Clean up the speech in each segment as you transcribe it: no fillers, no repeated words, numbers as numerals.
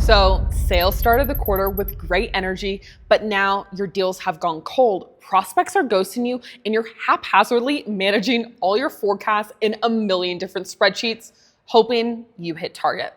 So sales started the quarter with great energy, but now your deals have gone cold. Prospects are ghosting you and you're haphazardly managing all your forecasts in a million different spreadsheets, hoping you hit target.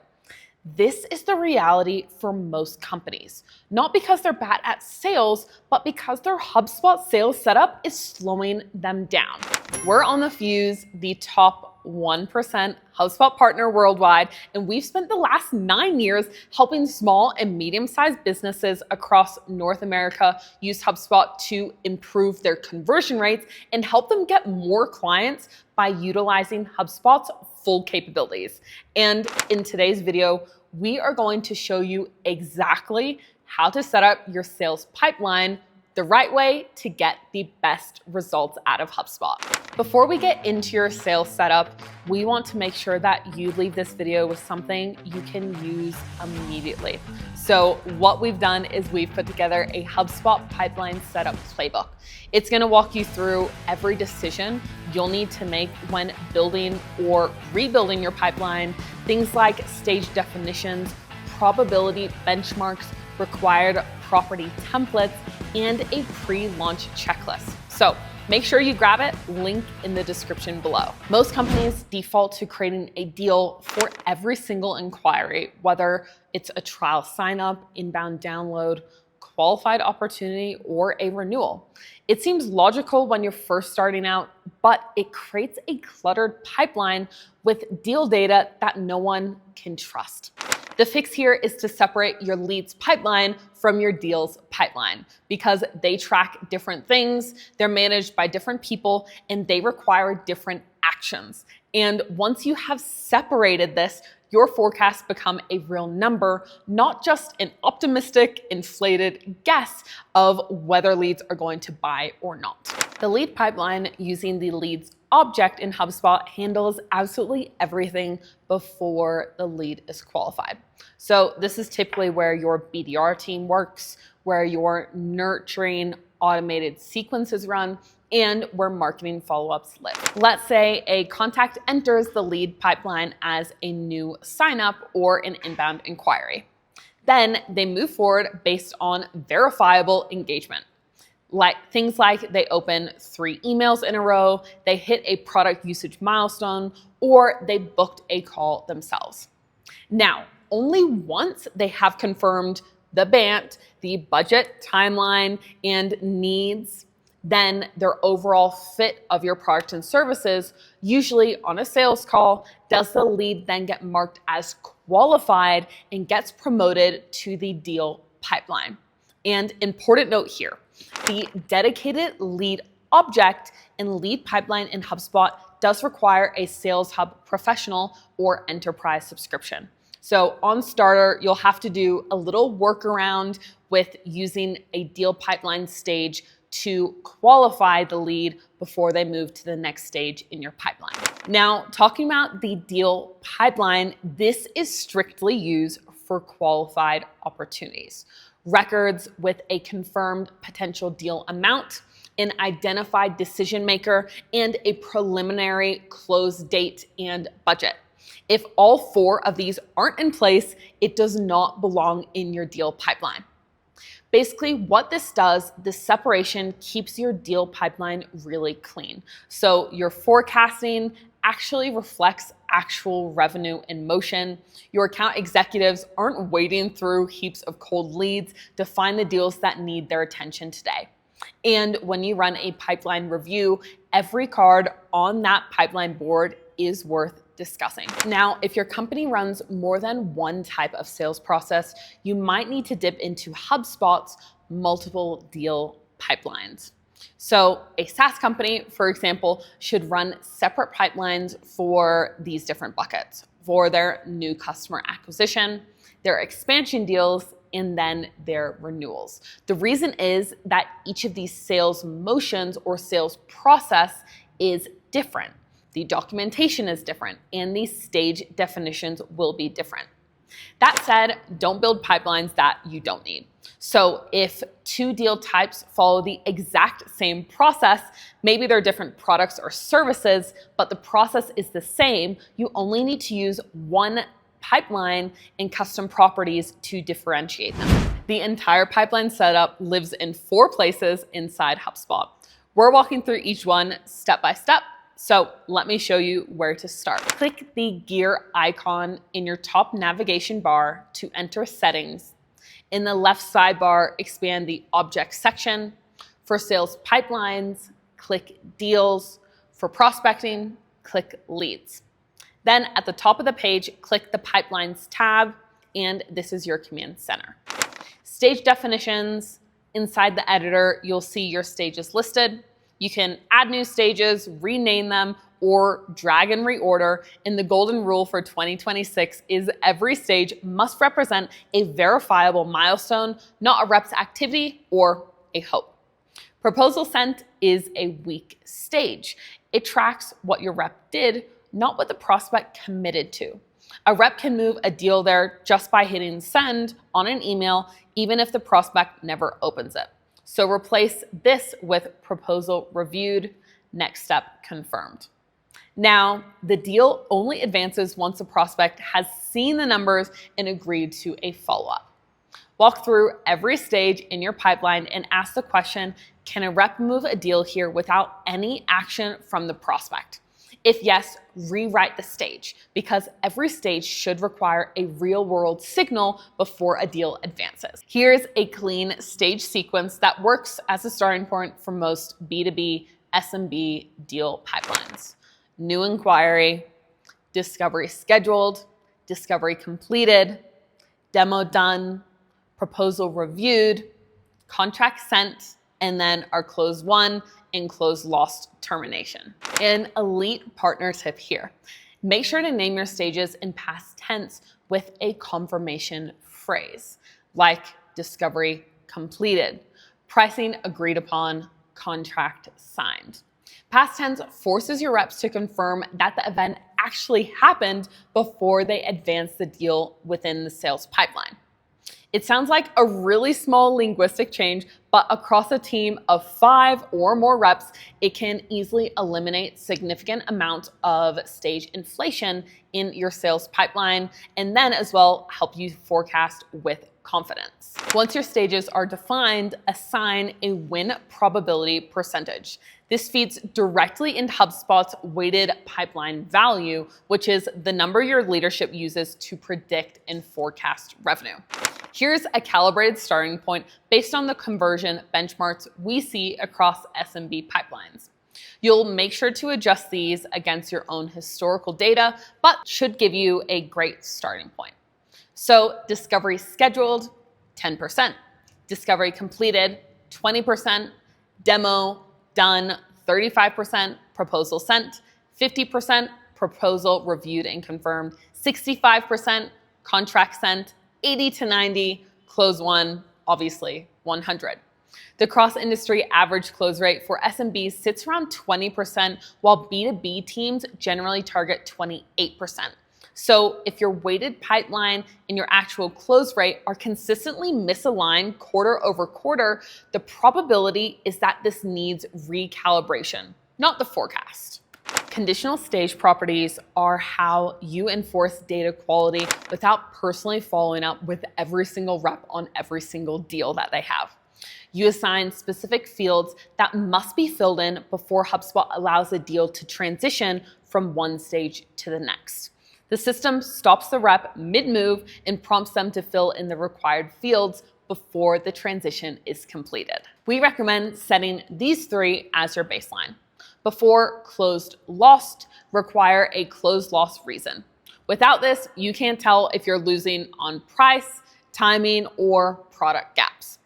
This is the reality for most companies, not because they're bad at sales, but because their HubSpot sales setup is slowing them down. We're on the Fuze, the top 1% HubSpot partner worldwide, and we've spent the last 9 years helping small and medium-sized businesses across North America use HubSpot to improve their conversion rates and help them get more clients by utilizing HubSpot's full capabilities. And in today's video, we are going to show you exactly how to set up your sales pipeline the right way to get the best results out of HubSpot. Before we get into your sales setup, we want to make sure that you leave this video with something you can use immediately. So what we've done is we've put together a HubSpot pipeline setup playbook. It's gonna walk you through every decision you'll need to make when building or rebuilding your pipeline, things like stage definitions, probability benchmarks, required property templates, and a pre-launch checklist. So make sure you grab it, link in the description below. Most companies default to creating a deal for every single inquiry, whether it's a trial sign up, inbound download, qualified opportunity, or a renewal. It seems logical when you're first starting out, but it creates a cluttered pipeline with deal data that no one can trust. The fix here is to separate your leads pipeline from your deals pipeline because they track different things, they're managed by different people, and they require different actions. And once you have separated this, your forecasts become a real number, not just an optimistic, inflated guess of whether leads are going to buy or not. The lead pipeline using the leads object in HubSpot handles absolutely everything before the lead is qualified. So this is typically where your BDR team works, where your nurturing automated sequences run, and where marketing follow-ups live. Let's say a contact enters the lead pipeline as a new sign-up or an inbound inquiry. Then they move forward based on verifiable engagement. Like things like they open 3 emails in a row, they hit a product usage milestone, or they booked a call themselves. Now, only once they have confirmed the BANT, the budget, timeline, and needs, then their overall fit of your product and services, usually on a sales call, does the lead then get marked as qualified and gets promoted to the deal pipeline. And important note here, the dedicated lead object and lead pipeline in HubSpot does require a Sales Hub Professional or Enterprise subscription. So on Starter, you'll have to do a little workaround with using a deal pipeline stage to qualify the lead before they move to the next stage in your pipeline. Now, talking about the deal pipeline, this is strictly used for qualified opportunities. Records with a confirmed potential deal amount, an identified decision maker, and a preliminary close date and budget. If all 4 of these aren't in place, it does not belong in your deal pipeline. Basically, what this does, this separation keeps your deal pipeline really clean. So your forecasting actually reflects actual revenue in motion. Your account executives aren't wading through heaps of cold leads to find the deals that need their attention today. And when you run a pipeline review, every card on that pipeline board is worth discussing. Now, if your company runs more than one type of sales process, you might need to dip into HubSpot's multiple deal pipelines. So a SaaS company, for example, should run separate pipelines for these different buckets, for their new customer acquisition, their expansion deals, and then their renewals. The reason is that each of these sales motions or sales process is different. The documentation is different, and the stage definitions will be different. That said, don't build pipelines that you don't need. So if 2 deal types follow the exact same process, maybe they're different products or services, but the process is the same, you only need to use one pipeline and custom properties to differentiate them. The entire pipeline setup lives in 4 places inside HubSpot. We're walking through each one step by step, so let me show you where to start. Click the gear icon in your top navigation bar to enter settings. In the left sidebar, expand the object section. For sales pipelines, click deals. For prospecting, click leads. Then at the top of the page, click the pipelines tab, and this is your command center. Stage definitions. Inside the editor, you'll see your stages listed. You can add new stages, rename them, or drag and reorder. And the golden rule for 2026 is every stage must represent a verifiable milestone, not a rep's activity or a hope. Proposal sent is a weak stage. It tracks what your rep did, not what the prospect committed to. A rep can move a deal there just by hitting send on an email, even if the prospect never opens it. So replace this with proposal reviewed, next step confirmed. Now, the deal only advances once a prospect has seen the numbers and agreed to a follow-up. Walk through every stage in your pipeline and ask the question, can a rep move a deal here without any action from the prospect? If yes, rewrite the stage, because every stage should require a real-world signal before a deal advances. Here's a clean stage sequence that works as a starting point for most B2B SMB deal pipelines. New inquiry, discovery scheduled, discovery completed, demo done, proposal reviewed, contract sent, and then our close won and close lost termination. An elite partner tip here. Make sure to name your stages in past tense with a confirmation phrase, like discovery completed, pricing agreed upon, contract signed. Past tense forces your reps to confirm that the event actually happened before they advance the deal within the sales pipeline. It sounds like a really small linguistic change, but across a team of 5 or more reps, it can easily eliminate significant amount of stage inflation in your sales pipeline, and then as well help you forecast with confidence. Once your stages are defined, assign a win probability percentage. This feeds directly into HubSpot's weighted pipeline value, which is the number your leadership uses to predict and forecast revenue. Here's a calibrated starting point based on the conversion benchmarks we see across SMB pipelines. You'll make sure to adjust these against your own historical data, but should give you a great starting point. So discovery scheduled, 10%. Discovery completed, 20%. Demo done, 35%. Proposal sent, 50%. Proposal reviewed and confirmed, 65%. Contract sent, 80 to 90. Close won, obviously 100. The cross-industry average close rate for SMBs sits around 20%, while B2B teams generally target 28%. So if your weighted pipeline and your actual close rate are consistently misaligned quarter over quarter, the probability is that this needs recalibration, not the forecast. Conditional stage properties are how you enforce data quality without personally following up with every single rep on every single deal that they have. You assign specific fields that must be filled in before HubSpot allows a deal to transition from one stage to the next. The system stops the rep mid-move and prompts them to fill in the required fields before the transition is completed. We recommend setting these 3 as your baseline. Before closed lost, require a closed loss reason. Without this, you can't tell if you're losing on price, timing, or product gaps.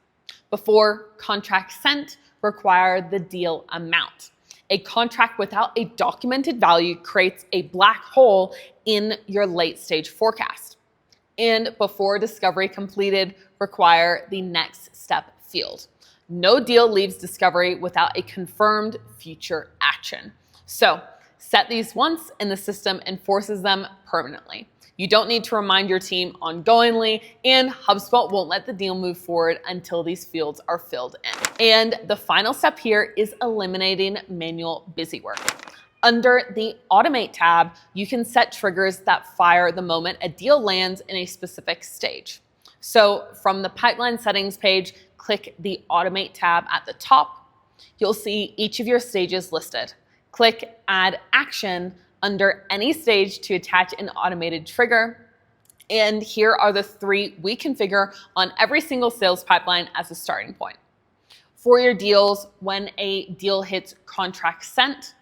Before contract sent, require the deal amount. A contract without a documented value creates a black hole in your late stage forecast. And before discovery completed, require the next step field. No deal leaves discovery without a confirmed future action. So set these once and the system enforces them permanently. You don't need to remind your team ongoingly, and HubSpot won't let the deal move forward until these fields are filled in. And the final step here is eliminating manual busy work. Under the Automate tab, you can set triggers that fire the moment a deal lands in a specific stage. So from the pipeline settings page, click the Automate tab at the top. You'll see each of your stages listed. Click Add Action under any stage to attach an automated trigger. And here are the 3 we configure on every single sales pipeline as a starting point. For your deals, when a deal hits contract sent,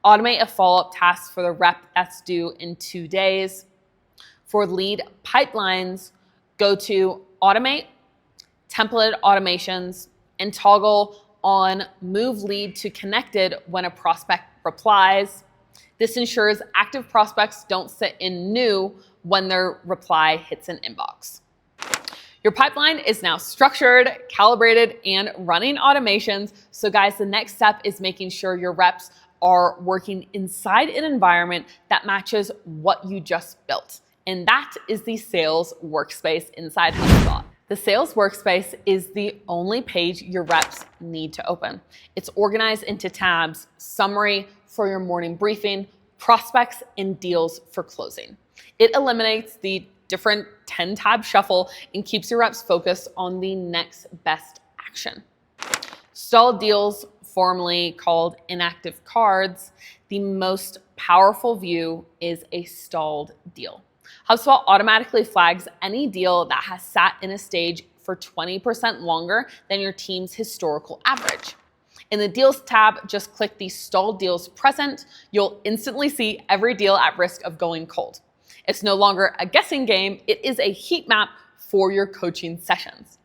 automate a follow-up task for the rep that's due in 2 days. For lead pipelines, go to Automate, Templated Automations, and toggle on Move Lead to Connected when a prospect replies. This ensures active prospects don't sit in New when their reply hits an inbox. Your pipeline is now structured, calibrated, and running automations. So guys, the next step is making sure your reps are working inside an environment that matches what you just built. And that is the Sales Workspace inside HubSpot. The Sales Workspace is the only page your reps need to open. It's organized into tabs: summary for your morning briefing, prospects, and deals for closing. It eliminates the different 10-tab shuffle and keeps your reps focused on the next best action. Stalled deals, formerly called inactive cards, the most powerful view is a stalled deal. HubSpot automatically flags any deal that has sat in a stage for 20% longer than your team's historical average. In the Deals tab, just click the Stalled Deals Present. You'll instantly see every deal at risk of going cold. It's no longer a guessing game, it is a heat map for your coaching sessions.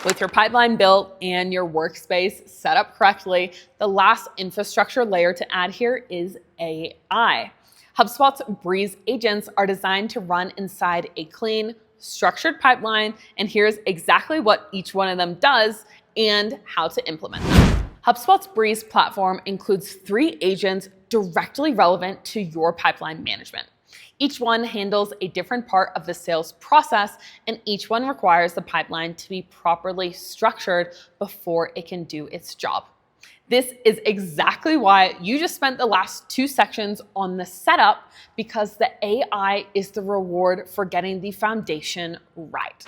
With your pipeline built and your workspace set up correctly, the last infrastructure layer to add here is AI. HubSpot's Breeze agents are designed to run inside a clean, structured pipeline, and here's exactly what each one of them does and how to implement them. HubSpot's Breeze platform includes 3 agents directly relevant to your pipeline management. Each one handles a different part of the sales process, and each one requires the pipeline to be properly structured before it can do its job. This is exactly why you just spent the last 2 sections on the setup, because the AI is the reward for getting the foundation right.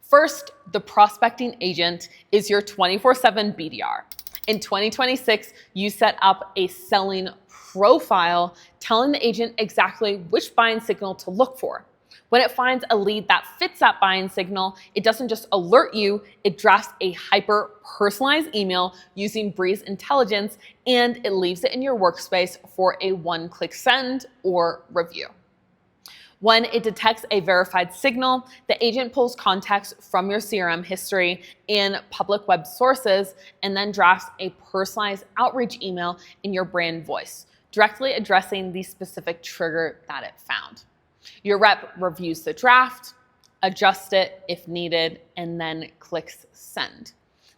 First, the prospecting agent is your 24/7 BDR. In 2026, you set up a selling profile telling the agent exactly which buying signal to look for. When it finds a lead that fits that buying signal, it doesn't just alert you, it drafts a hyper-personalized email using Breeze intelligence, and it leaves it in your workspace for a one-click send or review. When it detects a verified signal, the agent pulls context from your CRM history and public web sources and then drafts a personalized outreach email in your brand voice, directly addressing the specific trigger that it found. Your rep reviews the draft, adjusts it if needed, and then clicks send.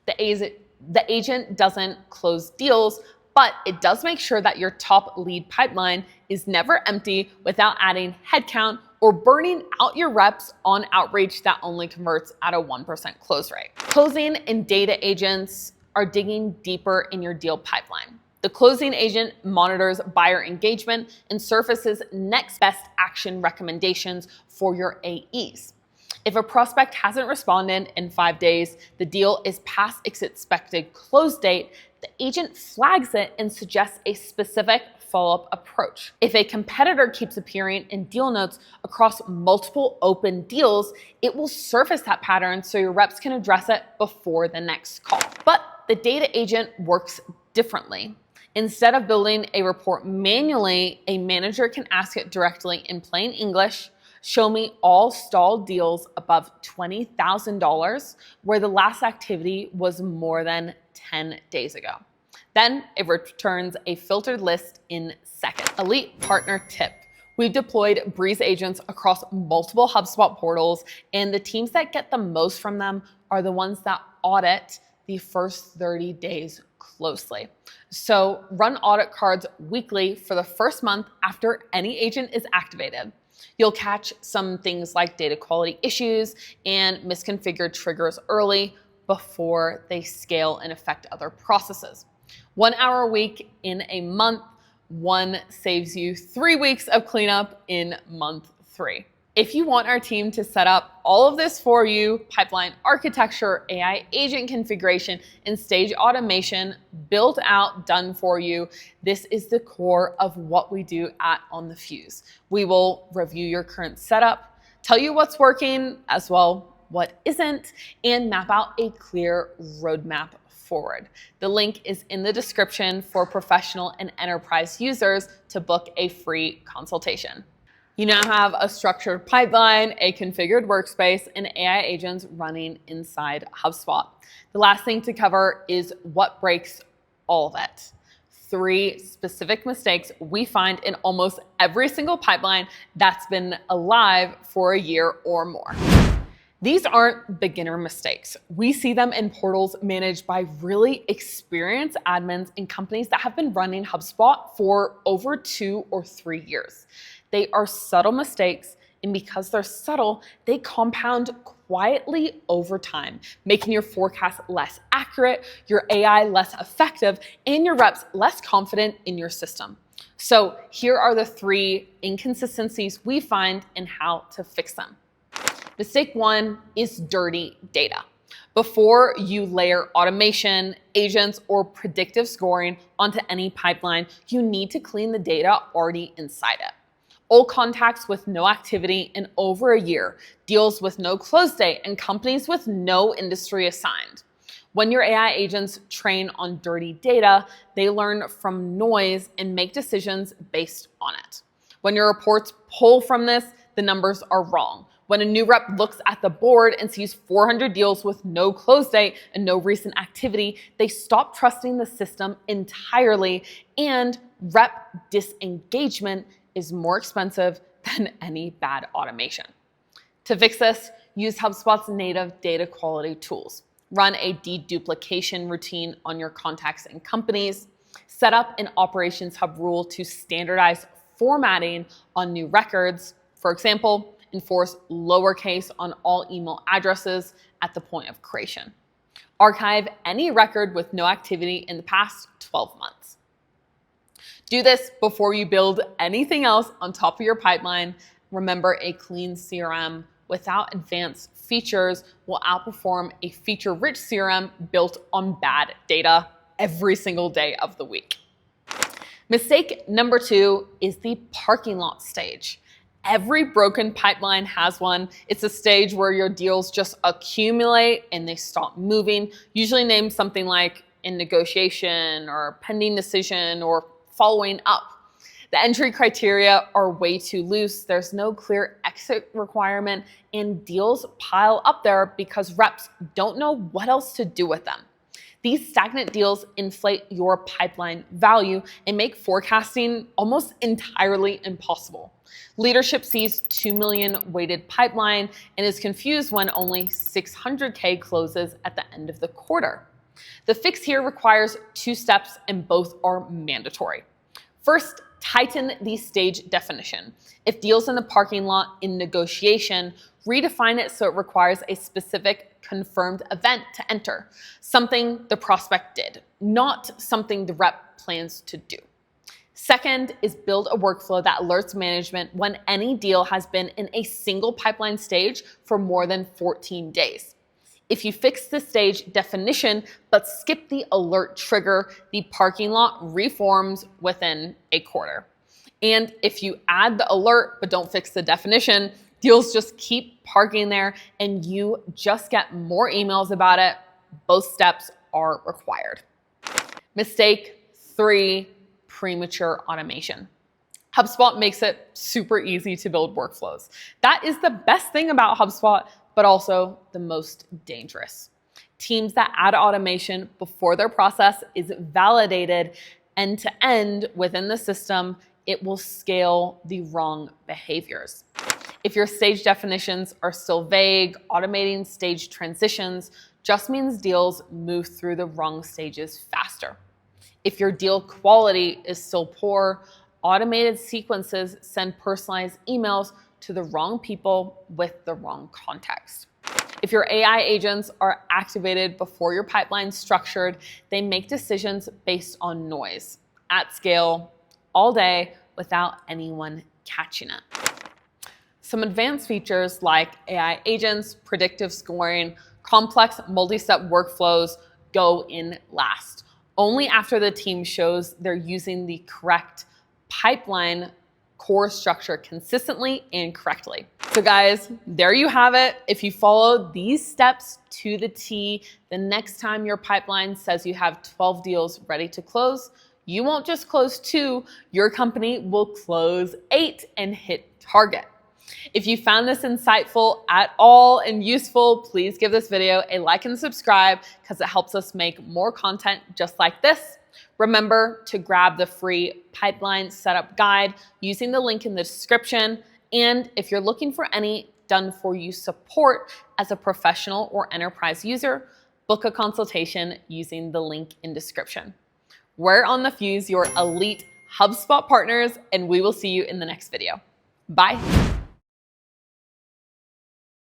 The agent doesn't close deals, but it does make sure that your top lead pipeline is never empty without adding headcount or burning out your reps on outreach that only converts at a 1% close rate. Closing and data agents are digging deeper in your deal pipeline. The closing agent monitors buyer engagement and surfaces next best action recommendations for your AEs. If a prospect hasn't responded in 5 days, the deal is past its expected close date, the agent flags it and suggests a specific follow-up approach. If a competitor keeps appearing in deal notes across multiple open deals, it will surface that pattern so your reps can address it before the next call. But the data agent works differently. Instead of building a report manually, a manager can ask it directly in plain English, show me all stalled deals above $20,000 where the last activity was more than 10 days ago. Then it returns a filtered list in seconds. Elite partner tip. We've deployed Breeze agents across multiple HubSpot portals, and the teams that get the most from them are the ones that audit the first 30 days closely. So run audit cards weekly for the first month after any agent is activated. You'll catch some things like data quality issues and misconfigured triggers early before they scale and affect other processes. 1 hour a week in a month One saves you 3 weeks of cleanup in month 3. If you want our team to set up all of this for you, pipeline architecture, AI agent configuration, and stage automation built out, done for you, this is the core of what we do at On the Fuze. We will review your current setup, tell you what's working as well what isn't, and map out a clear roadmap forward. The link is in the description for professional and enterprise users to book a free consultation. You now have a structured pipeline, a configured workspace, and AI agents running inside HubSpot. The last thing to cover is what breaks all of it. 3 specific mistakes we find in almost every single pipeline that's been alive for a year or more. These aren't beginner mistakes. We see them in portals managed by really experienced admins in companies that have been running HubSpot for over 2 or 3 years. They are subtle mistakes, and because they're subtle, they compound quietly over time, making your forecast less accurate, your AI less effective, and your reps less confident in your system. So here are the 3 inconsistencies we find and how to fix them. Mistake 1 is dirty data. Before you layer automation, agents, or predictive scoring onto any pipeline, you need to clean the data already inside it. Old contacts with no activity in over a year, deals with no close date, and companies with no industry assigned. When your AI agents train on dirty data, they learn from noise and make decisions based on it. When your reports pull from this, the numbers are wrong. When a new rep looks at the board and sees 400 deals with no close date and no recent activity, they stop trusting the system entirely, and rep disengagement is more expensive than any bad automation. To fix this, use HubSpot's native data quality tools. Run a deduplication routine on your contacts and companies. Set up an Operations Hub rule to standardize formatting on new records. For example, enforce lowercase on all email addresses at the point of creation. Archive any record with no activity in the past 12 months. Do this before you build anything else on top of your pipeline. Remember, a clean CRM without advanced features will outperform a feature-rich CRM built on bad data every single day of the week. Mistake number 2 is the parking lot stage. Every broken pipeline has one. It's a stage where your deals just accumulate and they stop moving, usually named something like in negotiation or pending decision or following up. The entry criteria are way too loose. There's no clear exit requirement, and deals pile up there because reps don't know what else to do with them. These stagnant deals inflate your pipeline value and make forecasting almost entirely impossible. Leadership sees 2 million weighted pipeline and is confused when only 600K closes at the end of the quarter. The fix here requires 2 steps, and both are mandatory. First, tighten the stage definition. If deals in the parking lot in negotiation, redefine it so it requires a specific confirmed event to enter, something the prospect did, not something the rep plans to do. Second is build a workflow that alerts management when any deal has been in a single pipeline stage for more than 14 days. If you fix the stage definition but skip the alert trigger, the parking lot reforms within a quarter. And if you add the alert but don't fix the definition, deals just keep parking there and you just get more emails about it. Both steps are required. Mistake 3, premature automation. HubSpot makes it super easy to build workflows. That is the best thing about HubSpot, but also the most dangerous. Teams that add automation before their process is validated end to end within the system, it will scale the wrong behaviors. If your stage definitions are still vague, automating stage transitions just means deals move through the wrong stages faster. If your deal quality is still poor, automated sequences send personalized emails to the wrong people with the wrong context. If your AI agents are activated before your pipeline's structured, they make decisions based on noise, at scale, all day without anyone catching it. Some advanced features like AI agents, predictive scoring, complex multi-step workflows go in last. Only after the team shows they're using the correct pipeline core structure consistently and correctly. So guys, there you have it. If you follow these steps to the T, the next time your pipeline says you have 12 deals ready to close, you won't just close 2, your company will close 8 and hit target. If you found this insightful at all and useful, please give this video a like and subscribe because it helps us make more content just like this. Remember to grab the free pipeline setup guide using the link in the description. And if you're looking for any done-for-you support as a professional or enterprise user, book a consultation using the link in description. We're on the Fuze, your elite HubSpot partners, and we will see you in the next video. Bye.